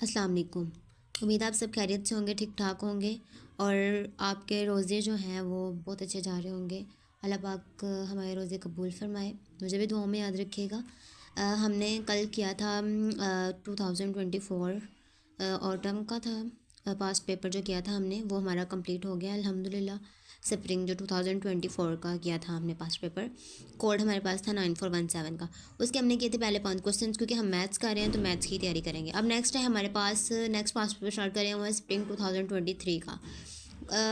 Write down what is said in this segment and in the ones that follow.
अस्सलाम वालेकुम। उम्मीद है आप सब खैरियत से होंगे, ठीक ठाक होंगे और आपके रोज़े जो हैं वो बहुत अच्छे जा रहे होंगे। अल्लाह पाक हमारे रोज़े कबूल फ़रमाए, मुझे भी दुआओं में याद रखिएगा। हमने कल किया था 2024 ऑटम का था पास्ट पेपर जो किया था हमने वो हमारा कंप्लीट हो गया अल्हम्दुलिल्लाह। स्प्रिंग जो 2024 का किया था हमने पास्ट पेपर, कोड हमारे पास था 9417 का। उसके हमने किए थे पहले 5 क्वेश्चंस, क्योंकि हम मैथ्स कर रहे हैं तो मैथ्स की तैयारी करेंगे। अब नेक्स्ट है हमारे पास नेक्स्ट पास्ट पेपर स्टार्ट करें हुआ है स्प्रिंग 2023 का।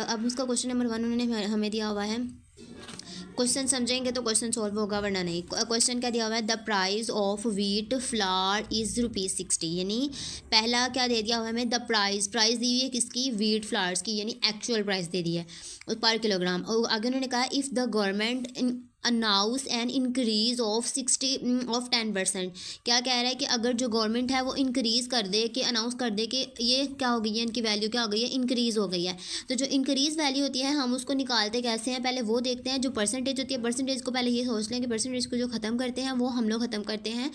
अब उसका क्वेश्चन नंबर 1 उन्होंने हमें दिया हुआ है। क्वेश्चन समझेंगे तो क्वेश्चन सॉल्व होगा, वरना नहीं। क्वेश्चन क्या दिया हुआ है, the price of wheat flour is ₹60। यानी पहला क्या दे दिया हुआ है हमें, द प्राइस दी हुई है किसकी, व्हीट फ्लावर्स की, यानी एक्चुअल प्राइस दे दी है पर किलोग्राम। और आगे उन्होंने कहा if the government announce an increase of 10%। क्या कह रहा है कि अगर जो गवर्नमेंट है वो इंक्रीज़ कर दे, कि अनाउंस कर दे कि ये क्या हो गई है, इनकी वैल्यू क्या हो गई है, इंक्रीज़ हो गई है। तो जो इंक्रीज़ वैल्यू होती है हम उसको निकालते कैसे हैं, पहले वो देखते हैं। जो परसेंटेज होती है, परसेंटेज को पहले ये सोच लें कि परसेंटेज को जो ख़त्म करते हैं वो हम लोग ख़त्म करते हैं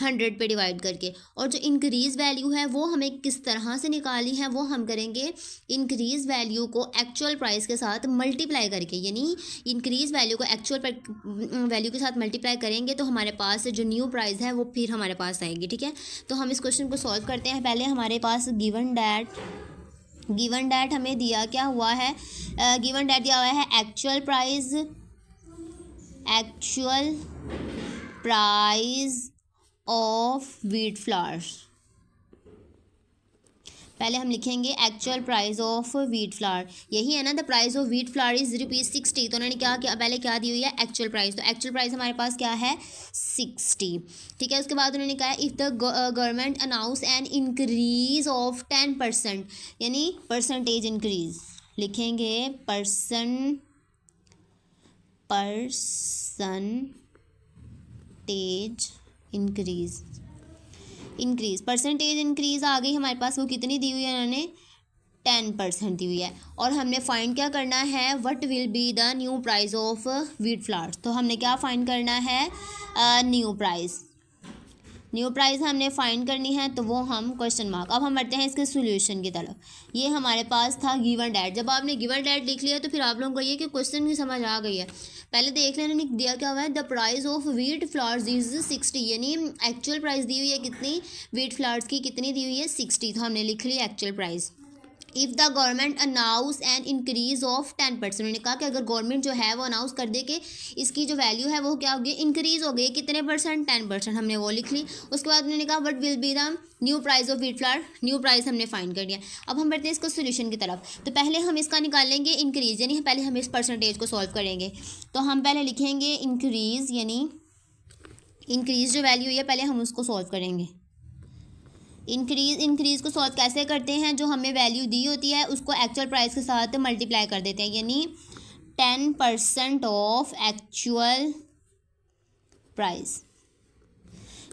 100 पे डिवाइड करके। और जो इंक्रीज़ वैल्यू है वो हमें किस तरह से निकालनी है, वो हम करेंगे इंक्रीज़ वैल्यू को एक्चुअल प्राइस के साथ मल्टीप्लाई करके। यानी इंक्रीज़ वैल्यू को एक्चुअल वैल्यू के साथ मल्टीप्लाई करेंगे तो हमारे पास जो न्यू प्राइस है वो फिर हमारे पास आएगी। ठीक है, तो हम इस क्वेश्चन को सॉल्व करते हैं। पहले हमारे पास गिवन डैट हमें दिया क्या हुआ है, गिवन डैट दिया हुआ है actual price of wheat flowers. पहले हम लिखेंगे actual price of wheat flour, यही है ना, the price of wheat flour is ₹60। तो उन्होंने क्या पहले क्या दी हुई है, एक्चुअल प्राइस। तो एक्चुअल प्राइस हमारे पास क्या है, 60। ठीक है, उसके बाद उन्होंने कहा if the government announce an increase of 10%, यानी परसेंटेज इंक्रीज लिखेंगे, परसेंटेज परसेंटेज इंक्रीज़ आ गई हमारे पास। वो कितनी दी हुई है, उन्होंने 10% दी हुई है। और हमने फाइंड क्या करना है, what will be the new price of wheat flowers. तो हमने क्या फाइंड करना है, न्यू प्राइस हमने फाइंड करनी है, तो वो हम क्वेश्चन मार्क। अब हम बढ़ते हैं इसके सोल्यूशन की तरफ। ये हमारे पास था गिवन डैट। जब आपने गिवन डैट लिख लिया तो फिर आप लोगों को ये कि क्वेश्चन की समझ आ गई है। पहले देख लेना दिया क्या हुआ है, the price of wheat flowers is 60, यानी एक्चुअल प्राइस दी हुई है कितनी, व्हीट फ्लावर्स की कितनी दी हुई है, 60। तो हमने लिख लिया actual price. If the government announce an increase of 10%, उन्होंने कहा कि अगर गवर्नमेंट जो है वो अनाउंस कर दे कि इसकी जो वैल्यू है वो क्या हो गई, इंक्रीज़ हो गई, कितने परसेंट, 10%, हमने वो लिख ली। उसके बाद उन्होंने कहा what will be the new price of wheat flour, new price हमने फाइंड कर दिया। अब हम बढ़ते हैं इसको सोल्यूशन की तरफ। तो पहले हम इसका निकालेंगे इंक्रीज़, यानी पहले हम इस परसेंटेज को सॉल्व करेंगे। तो हम पहले लिखेंगे इंक्रीज़, यानी इंक्रीज़ जो वैल्यू है पहले हम उसको सॉल्व करेंगे। इंक्रीज़ को सॉल्व कैसे करते हैं, जो हमें वैल्यू दी होती है उसको एक्चुअल प्राइस के साथ मल्टीप्लाई कर देते हैं, यानी 10% ऑफ एक्चुअल प्राइस,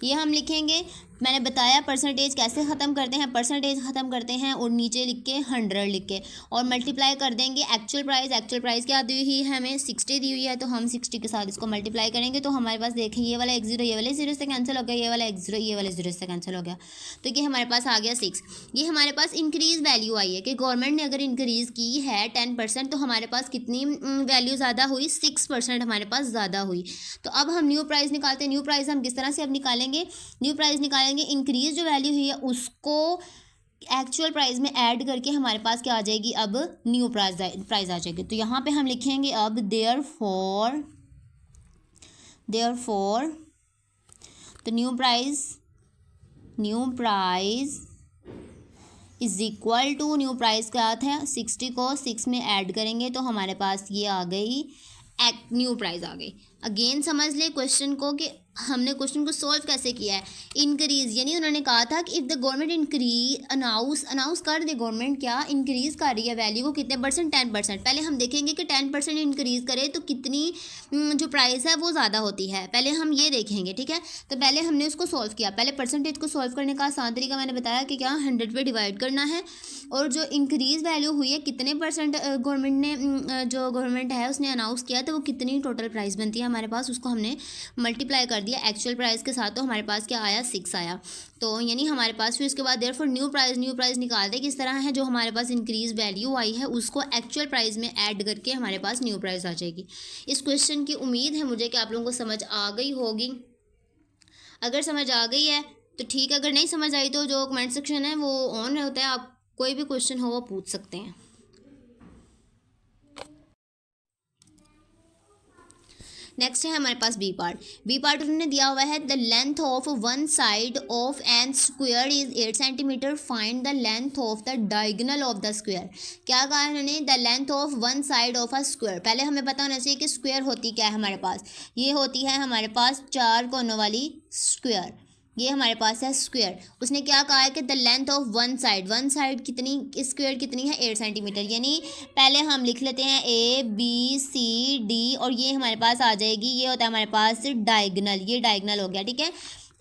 ये हम लिखेंगे। मैंने बताया परसेंटेज कैसे ख़त्म करते हैं, परसेंटेज ख़त्म करते हैं और नीचे लिख के 100 लिख के और मल्टीप्लाई कर देंगे एक्चुअल प्राइस क्या दी हुई है हमें, 60 दी हुई है। तो हम 60 के साथ इसको मल्टीप्लाई करेंगे तो हमारे पास देखें ये वाला 10 ये वाले 0 से कैंसिल हो गया, ये वाला 10 ये वाले 0 से कैंसिल हो गया। तो ये हमारे पास आ गया 6। ये हमारे पास इंक्रीज़ वैल्यू आई है कि गवर्नमेंट ने अगर इंक्रीज़ की है 10%, तो हमारे पास कितनी वैल्यू ज़्यादा हुई, 6% हमारे पास ज़्यादा हुई। तो अब हम न्यू प्राइस निकालते हैं। न्यू प्राइस हम किस तरह से अब निकालेंगे, न्यू प्राइस निकालेंगे इंक्रीज जो वैल्यू हुई है उसको एक्चुअल प्राइस में ऐड करके हमारे पास क्या आ जाएगी, अब न्यू प्राइस आ जाएगी। तो यहाँ पे हम लिखेंगे अब देयरफॉर तो new price is equal to, new price क्या था, 60 को 6 में ऐड करेंगे तो हमारे पास ये आ गई न्यू प्राइस आ गई। अगेन समझ ले क्वेश्चन को कि हमने क्वेश्चन को सॉल्व कैसे किया है। इंक्रीज़ यानी उन्होंने कहा था कि इफ़ द गवर्नमेंट अनाउंस कर दे, गवर्नमेंट क्या इंक्रीज़ कर रही है वैल्यू को कितने परसेंट, 10%। पहले हम देखेंगे कि 10% इंक्रीज़ करे तो कितनी जो प्राइस है वो ज़्यादा होती है, पहले हम ये देखेंगे। ठीक है, तो पहले हमने उसको सॉल्व किया। पहले परसेंटेज को सॉल्व करने का आसान तरीका मैंने बताया कि क्या 100 पे डिवाइड करना है और जो इंक्रीज़ वैल्यू हुई है कितने परसेंट गवर्नमेंट है उसने अनाउंस किया, तो वो कितनी टोटल प्राइस बनती है हमारे पास, उसको हमने मल्टीप्लाई कर कर दिया एक्चुअल प्राइस के साथ, तो हमारे पास क्या आया 6 आया। तो यानी हमारे पास फिर उसके बाद देयरफॉर न्यू प्राइस निकालते किस तरह है, जो हमारे पास इंक्रीज वैल्यू आई है उसको एक्चुअल प्राइस में ऐड करके हमारे पास न्यू प्राइस आ जाएगी। इस क्वेश्चन की उम्मीद है मुझे कि आप लोगों को समझ आ गई होगी। अगर समझ आ गई है तो ठीक है, अगर नहीं समझ आई तो जो कमेंट सेक्शन है वो ऑन होता है, आप कोई भी क्वेश्चन हो वो पूछ सकते हैं। नेक्स्ट है हमारे पास बी पार्ट उन्होंने दिया हुआ है the length of one side of an square is 8 centimetre, find the length of the diagonal of the square. क्या कहा उन्होंने, the length of one side of a square. पहले हमें पता होना चाहिए कि स्क्वायर होती क्या है हमारे पास, ये होती है हमारे पास 4 कोनों वाली स्क्वायर, ये हमारे पास है स्क्वायर। उसने क्या कहा है कि the length of one side कितनी स्क्वायर कितनी है 8 सेंटीमीटर, यानी पहले हम लिख लेते हैं ABCD और ये हमारे पास आ जाएगी, ये होता है हमारे पास डायगोनल, ये डायगोनल हो गया, ठीक है।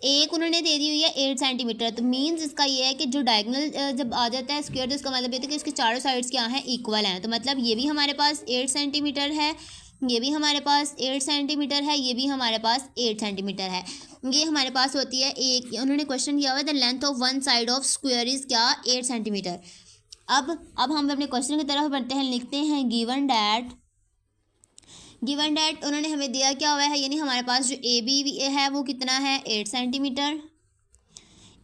एक उन्होंने दे दी हुई है 8 सेंटीमीटर, तो मीन्स इसका ये है कि जो डायगोनल जब आ जाता है स्क्वायर तो इसका मतलब ये है कि इसके चारों साइड्स क्या हैं, इक्वल हैं। तो मतलब ये भी हमारे पास 8 सेंटीमीटर है, ये भी हमारे पास 8 सेंटीमीटर है, ये भी हमारे पास 8 सेंटीमीटर है। ये हमारे पास होती है एक, उन्होंने क्वेश्चन किया हुआ है the length of one side of square is क्या 8 सेंटीमीटर। अब हम अपने क्वेश्चन की तरफ बढ़ते हैं, लिखते हैं गिवन डैट उन्होंने हमें दिया क्या हुआ है, यानी हमारे पास जो AB है वो कितना है 8 सेंटीमीटर,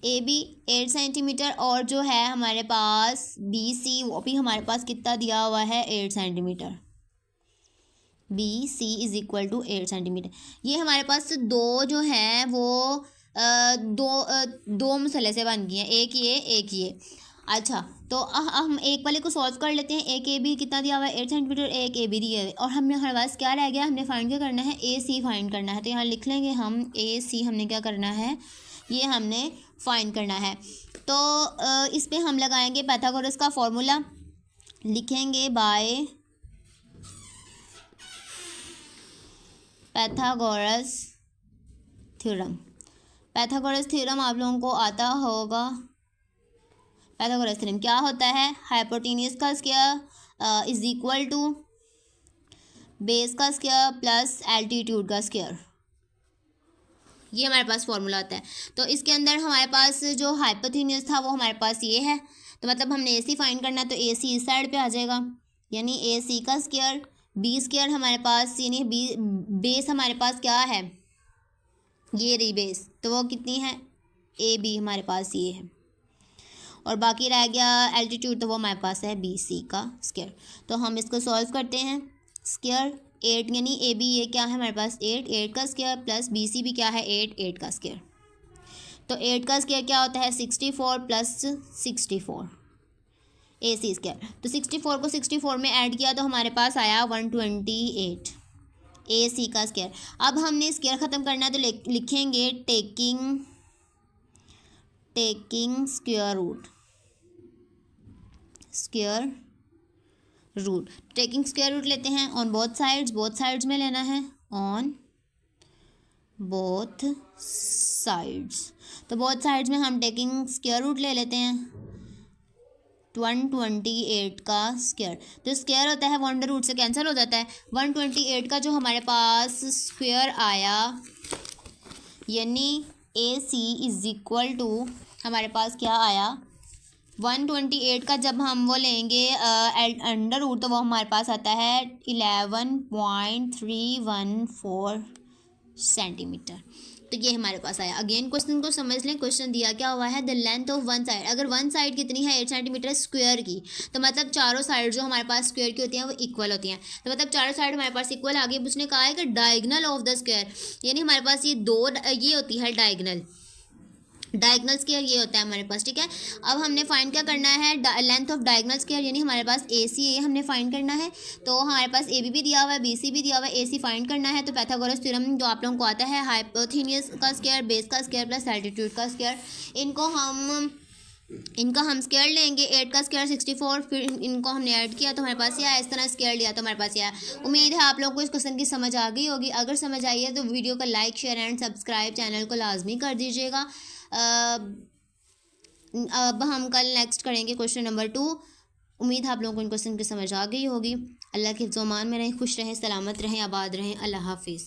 AB 8 सेंटीमीटर, और जो है हमारे पास BC वो भी हमारे पास कितना दिया हुआ है 8 centimetre, BC is equal to 8 centimetre. ये हमारे पास दो जो हैं वो दो मसले से बन गई हैं, एक ये। अच्छा, तो हम एक वाले को सॉल्व कर लेते हैं। एक AB कितना दिया हुआ है 8 सेंटीमीटर, एक AB दिया हुआ है, और हमारे पास क्या रह गया, हमने फाइंड क्या करना है, AC फाइंड करना है। तो यहाँ लिख लेंगे हम AC हमने क्या करना है, ये हमने फाइंड करना है। तो इस पर हम लगाएंगे पाइथागोरस का फॉर्मूला, लिखेंगे बाय पाइथागोरस थ्योरम आप लोगों को आता होगा। पाइथागोरस थ्योरम क्या होता है, हाइपोटेन्यूज का square is equal to base का स्क्वायर प्लस एल्टीट्यूड का स्क्वायर, ये हमारे पास फॉर्मूला होता है। तो इसके अंदर हमारे पास जो हाइपोटेन्यूज था वो हमारे पास ये है, तो मतलब हमने AC फाइंड करना है, तो AC इस साइड पे आ जाएगा, यानी AC का स्क्वायर, B स्क्वायर हमारे पास, यानी बेस हमारे पास क्या है, ये रही बेस, तो वो कितनी है AB हमारे पास ये है, और बाकी रह गया एल्टीट्यूड, तो वो हमारे पास है BC का स्क्वायर। तो हम इसको सॉल्व करते हैं, स्क्वायर 8 यानी AB ये क्या है हमारे पास 8 का स्क्वायर प्लस BC भी क्या है 8 का स्क्वायर। तो 8 का स्क्वायर क्या होता है 64 प्लस 64 AC स्क्वायर। तो 64 को 64 में ऐड किया तो हमारे पास आया 128 AC का स्क्वायर। अब हमने स्क्वायर ख़त्म करना है तो लिखेंगे taking square root taking square root लेते हैं ऑन बोथ साइड्स में लेना है, ऑन बोथ साइड्स। तो बोथ साइड्स में हम टेकिंग स्क्वायर रूट ले लेते हैं 128 का स्क्वायर। तो स्क्वायर होता है 1 रूट से कैंसिल हो जाता है, 128 का जो हमारे पास स्क्वायर आया, यानी AC इज इक्वल टू हमारे पास क्या आया 128 का जब हम वो लेंगे अंडर रूट तो वो हमारे पास आता है 11.314 सेंटीमीटर। तो ये हमारे पास आया। अगेन क्वेश्चन को समझ लें, क्वेश्चन दिया क्या हुआ है the length of one side. अगर वन साइड कितनी है 8 सेंटीमीटर स्क्वायर की, तो मतलब चारों साइड जो हमारे पास स्क्वायर की होती हैं वो इक्वल होती हैं, तो मतलब चारों साइड हमारे पास इक्वल आ गई। उसने कहा है कि डायगोनल ऑफ द स्क्वायर, यानी हमारे पास ये ये होती है डायगोनल स्क्वायर, ये होता है हमारे पास, ठीक है। अब हमने फाइंड क्या करना है लेंथ ऑफ डायगोनल स्क्वायर, यानी हमारे पास AC हमने फाइंड करना है। तो हमारे पास AB भी दिया हुआ है, BC भी दिया हुआ है, AC फाइंड करना है। तो पाइथागोरस थ्योरम जो आप लोगों को आता है हाइपोटेन्यूज का स्क्वायर, बेस का स्क्वायर प्लस एल्टीट्यूड का स्क्वायर, इनका हम स्क्वायर लेंगे 8 का स्क्वायर 64, फिर इनको हमने ऐड किया तो हमारे पास ये आया, इस तरह स्क्वायर लिया तो हमारे पास ये आया। उम्मीद है आप लोगों को इस क्वेश्चन की समझ आ गई होगी। अगर समझ आई है तो वीडियो को like share and subscribe channel को लाजमी कर दीजिएगा। अब हम कल नेक्स्ट करेंगे क्वेश्चन नंबर 2। उम्मीद है आप लोगों को इन क्वेश्चन की समझ आ गई होगी। अल्लाह के फ़ज़ल-ओ-मान में रहें, खुश रहें, सलामत रहें, आबाद रहें। अल्लाह हाफिज़।